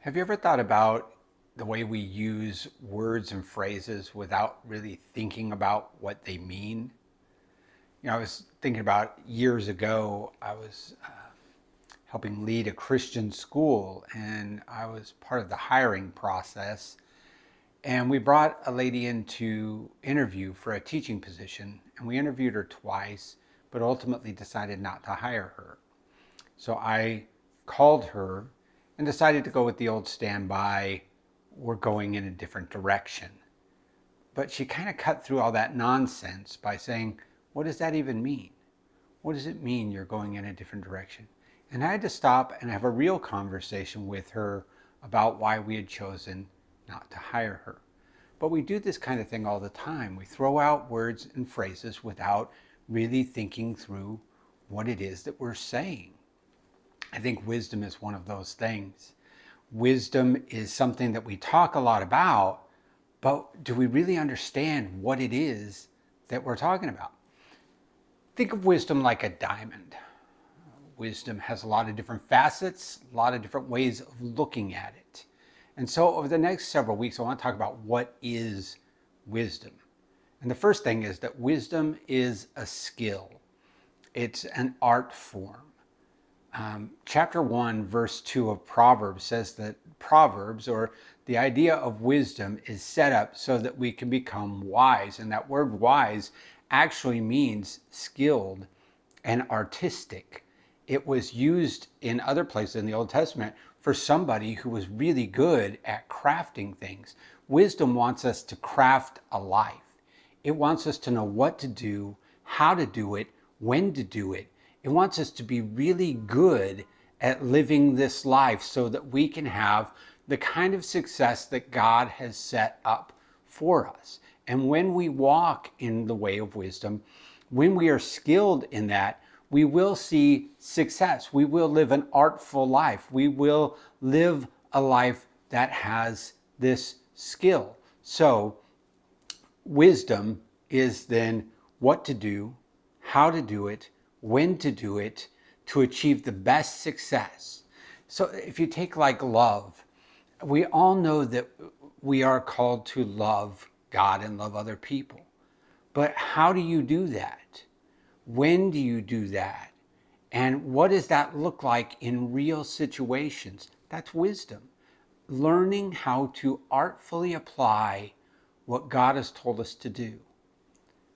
Have you ever thought about the way we use words and phrases without really thinking about what they mean? I was thinking about years ago, I was helping lead a Christian school and I was part of the hiring process. And we brought a lady in to interview for a teaching position, and we interviewed her twice, but ultimately decided not to hire her. So I called her and decided to go with the old standby, we're going in a different direction. But she kind of cut through all that nonsense by saying, what does that even mean? What does it mean you're going in a different direction? And I had to stop and have a real conversation with her about why we had chosen not to hire her. But we do this kind of thing all the time. We throw out words and phrases without really thinking through what it is that we're saying. I think wisdom is one of those things. Wisdom is something that we talk a lot about, but do we really understand what it is that we're talking about? Think of wisdom like a diamond. Wisdom has a lot of different facets, a lot of different ways of looking at it. And so over the next several weeks, I want to talk about what is wisdom. And the first thing is that wisdom is a skill. It's an art form. Chapter 1, verse 2 of Proverbs says that Proverbs, or the idea of wisdom, is set up so that we can become wise. And that word wise actually means skilled and artistic. It was used in other places in the Old Testament for somebody who was really good at crafting things. Wisdom wants us to craft a life. It wants us to know what to do, how to do it, when to do it. It wants us to be really good at living this life so that we can have the kind of success that God has set up for us. And when we walk in the way of wisdom, when we are skilled in that, we will see success. We will live an artful life. We will live a life that has this skill. So wisdom is then what to do, how to do it, when to do it to achieve the best success. So if you take like love, we all know that we are called to love God and love other people. But how do you do that? When do you do that? And what does that look like in real situations? That's wisdom. Learning how to artfully apply what God has told us to do.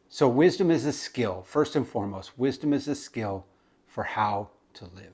So wisdom is a skill. First and foremost, wisdom is a skill for how to live.